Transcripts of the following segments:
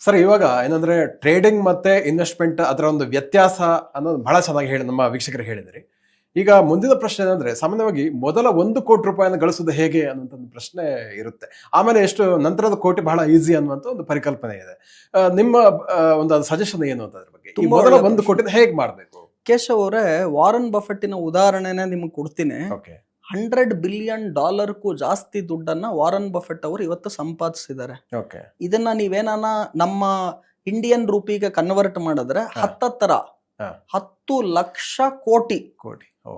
Sir ಇವಾಗ ಏನಂದ್ರೆ trading ಮತ್ತೆ ಇನ್ವೆಸ್ಟ್ಮೆಂಟ್ ಅದರ ಒಂದು ವ್ಯತ್ಯಾಸ ಅನ್ನೋದು ಬಹಳ ಚೆನ್ನಾಗಿ ಹೇಳಿ ನಮ್ಮ ವೀಕ್ಷಕರು ಹೇಳಿದ್ರಿ. ಈಗ ಮುಂದಿನ ಪ್ರಶ್ನೆ ಏನಂದ್ರೆ ಸಾಮಾನ್ಯವಾಗಿ ಮೊದಲ 1 ಕೋಟಿ ರೂಪಾಯಿಯನ್ನು ಗಳಿಸೋದು ಹೇಗೆ ಅನ್ನುವಂಥ ಒಂದು ಪ್ರಶ್ನೆ ಇರುತ್ತೆ. ಆಮೇಲೆ ಎಷ್ಟು ನಂತರದ ಕೋಟಿ ಬಹಳ ಈಸಿ ಅನ್ನುವಂಥ ಒಂದು ಪರಿಕಲ್ಪನೆ ಇದೆ. ನಿಮ್ಮ ಒಂದು ಸಜೆಷನ್ ಏನು ಅಂತ ಅದ್ರ ಬಗ್ಗೆ? ಈ ಮೊದಲ 1 ಕೋಟಿ ಹೇಗೆ ಮಾಡಬೇಕು? ಕೇಶವ್ ಅವರೇ, ವಾರನ್ ಬಫೆಟ್ಟಿನ ಉದಾಹರಣೆನೇ ನಿಮ್ಗೆ ಕೊಡ್ತೀನಿ. ಓಕೆ, $100 ಬಿಲಿಯನ್ ಜಾಸ್ತಿ ದುಡ್ಡನ್ನ ವಾರನ್ ಬಫೆಟ್ ಅವರು ಇವತ್ತು ಸಂಪಾದಿಸಿದ್ದಾರೆ. ಓಕೆ, ಇದನ್ನ ನೀವೇನಾನ ನಮ್ಮ ಇಂಡಿಯನ್ ರೂಪಿಗೆ ಕನ್ವರ್ಟ್ ಮಾಡಿದ್ರೆ 10 ಲಕ್ಷ ಕೋಟಿ.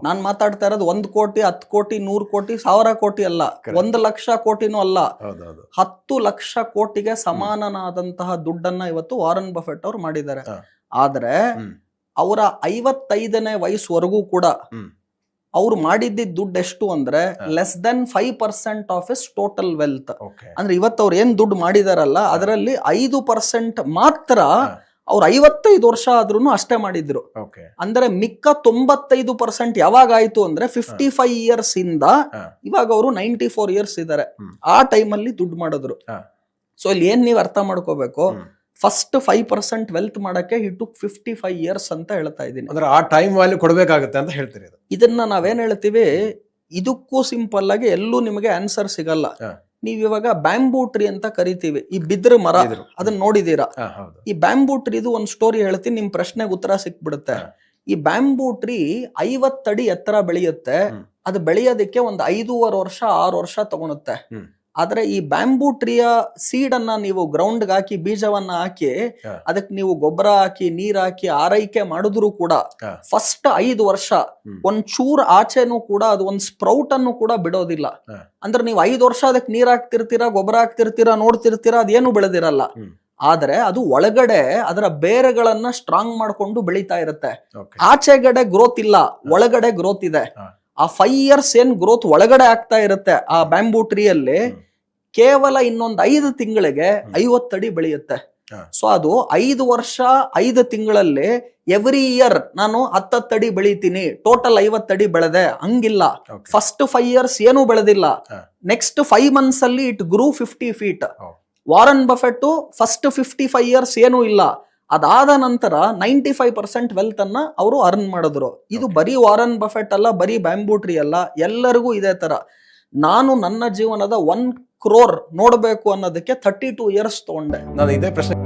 ನಾನ್ ಮಾತಾಡ್ತಾ ಇರೋದು 1 ಕೋಟಿ, 10 ಕೋಟಿ, 100 ಕೋಟಿ, 1000 ಕೋಟಿ ಅಲ್ಲ, 1 ಲಕ್ಷ ಕೋಟಿನೂ ಅಲ್ಲ, 10 ಲಕ್ಷ ಕೋಟಿಗೆ ಸಮಾನನಾದಂತಹ ದುಡ್ಡನ್ನ ಇವತ್ತು ವಾರನ್ ಬಫೆಟ್ ಅವರು ಮಾಡಿದ್ದಾರೆ. ಆದ್ರೆ ಅವರ 55ನೇ ವಯಸ್ಸುವರೆಗೂ ಕೂಡ ಅವ್ರು ಮಾಡಿದ್ದ ದುಡ್ಡು ಎಷ್ಟು ಅಂದ್ರೆ less than 5% of is total wealth. ಅಂದ್ರೆ ಇವತ್ತು ಅವ್ರು ಏನ್ ದುಡ್ಡು ಮಾಡಿದಾರಲ್ಲ ಅದರಲ್ಲಿ 5% ಮಾತ್ರ ಅವ್ರು 55 ವರ್ಷ ಆದ್ರೂ ಅಷ್ಟೇ ಮಾಡಿದ್ರು. ಅಂದ್ರೆ ಮಿಕ್ಕ 95% ಯಾವಾಗ ಆಯ್ತು ಅಂದ್ರೆ 55 ಇಯರ್ಸ್ ಇಂದ ಇವಾಗ ಅವರು 94 ಇಯರ್ಸ್ ಇದ್ದಾರೆ. ಆ ಟೈಮಲ್ಲಿ ದುಡ್ಡು ಮಾಡಿದ್ರು. ಸೊ ಇಲ್ಲಿ ಏನ್ ನೀವು ಅರ್ಥ ಮಾಡ್ಕೋಬೇಕು, ಫಸ್ಟ್ 5% ವೆಲ್ತ್ ಮಾಡಕ್ಕೆ he took 55 ಇಯರ್ಸ್ ಅಂತ ಹೇಳ್ತಾ ಇದ್ದೀನಿ. ಅಂದ್ರೆ ಆ ಟೈಮ್ ವ್ಯಾಲ್ಯೂ ಕೊಡಬೇಕಾಗುತ್ತೆ ಅಂತ ಹೇಳ್ತೀರಿ. ಇದನ್ನ ನಾವೇನ್ ಹೇಳ್ತೀವಿ, ಇದಕ್ಕೂ ಸಿಂಪಲ್ ಆಗಿ ಎಲ್ಲೂ ನಿಮಗೆ ಆನ್ಸರ್ ಸಿಗಲ್ಲ. ನೀವ್ ಇವಾಗ ಬ್ಯಾಂಬೂ ಟ್ರೀ ಅಂತ ಕರಿತೀವಿ, ಈ ಬಿದ್ರ ಮರ, ಅದನ್ನ ನೋಡಿದೀರಾ? ಈ ಬ್ಯಾಂಬೂ ಟ್ರೀದು ಒಂದ್ ಸ್ಟೋರಿ ಹೇಳ್ತೀನಿ, ನಿಮ್ ಪ್ರಶ್ನೆಗೆ ಉತ್ತರ ಸಿಕ್ಬಿಡುತ್ತೆ. ಈ ಬ್ಯಾಂಬೂ ಟ್ರೀ 50 ಅಡಿ ಎತ್ತರ ಬೆಳೆಯುತ್ತೆ. ಅದು ಬೆಳೆಯೋದಕ್ಕೆ ಒಂದು 5.5 ವರ್ಷ 6 ವರ್ಷ ತಗೊಳುತ್ತೆ. ಆದ್ರೆ ಈ ಬ್ಯಾಂಬೂ ಟ್ರೀಯ ಸೀಡ್ ಅನ್ನ ನೀವು ಗ್ರೌಂಡ್ ಹಾಕಿ ಬೀಜವನ್ನ ಹಾಕಿ ಅದಕ್ಕೆ ನೀವು ಗೊಬ್ಬರ ಹಾಕಿ ನೀರ್ ಹಾಕಿ ಆರೈಕೆ ಮಾಡಿದ್ರು ಕೂಡ ಫಸ್ಟ್ 5 ವರ್ಷ ಒಂಚೂರ್ ಆಚೆನೂ ಕೂಡ ಅದು ಒಂದ್ ಸ್ಪ್ರೌಟ್ ಅನ್ನು ಕೂಡ ಬಿಡೋದಿಲ್ಲ. ಅಂದ್ರೆ ನೀವು 5 ವರ್ಷ ಅದಕ್ಕೆ ನೀರ್ ಹಾಕ್ತಿರ್ತೀರಾ, ಗೊಬ್ಬರ ಹಾಕ್ತಿರ್ತೀರಾ, ನೋಡ್ತಿರ್ತೀರಾ, ಅದೇನು ಬೆಳೆದಿರಲ್ಲ. ಆದ್ರೆ ಅದು ಒಳಗಡೆ ಅದರ ಬೇರೆಗಳನ್ನ ಸ್ಟ್ರಾಂಗ್ ಮಾಡ್ಕೊಂಡು ಬೆಳೀತಾ ಇರುತ್ತೆ. ಆಚೆಗಡೆ ಗ್ರೋತ್ ಇಲ್ಲ, ಒಳಗಡೆ ಗ್ರೋತ್ ಇದೆ. ಆ 5 ಇಯರ್ಸ್ ಏನ್ ಗ್ರೋತ್ ಒಳಗಡೆ ಆಗ್ತಾ ಇರುತ್ತೆ ಆ ಬ್ಯಾಂಬೂ ಟ್ರೀಯಲ್ಲಿ, ಕೇವಲ ಇನ್ನೊಂದು 5 ತಿಂಗಳಿಗೆ 50 ಅಡಿ ಬೆಳೆಯುತ್ತೆ. ಸೊ ಅದು 5 ವರ್ಷ 5 ತಿಂಗಳಲ್ಲಿ ಎವ್ರಿ ಇಯರ್ ನಾನು 10 ಅಡಿ ಬೆಳಿತೀನಿ, ಟೋಟಲ್ 50 ಅಡಿ ಬೆಳೆದೆ ಹಂಗಿಲ್ಲ. ಫಸ್ಟ್ 5 ಇಯರ್ಸ್ ಏನೂ ಬೆಳೆದಿಲ್ಲ, ನೆಕ್ಸ್ಟ್ 5 ಮಂತ್ಸ್ ಅಲ್ಲಿ it grew 50 feet. Warren Buffett first 55 years ಏನೂ ಇಲ್ಲ, ಅದಾದ ನಂತರ 95% ವೆಲ್ತ್ ಅನ್ನ ಅವರು ಅರ್ನ್ ಮಾಡಿದ್ರು. ಇದು ಬರೀ ವಾರನ್ ಬಫೆಟ್ ಅಲ್ಲ, ಬರೀ ಬ್ಯಾಂಬೂ ಟ್ರೀ ಅಲ್ಲ, ಎಲ್ಲರಿಗೂ ಇದೇ ತರ. ನಾನು ನನ್ನ ಜೀವನದ 1 crore ನೋಡ್ಬೇಕು ಅನ್ನೋದಕ್ಕೆ 32 ಇಯರ್ಸ್ ತಗೊಂಡೆ. ನಾನು ಇದೇ ಪ್ರಶ್ನೆ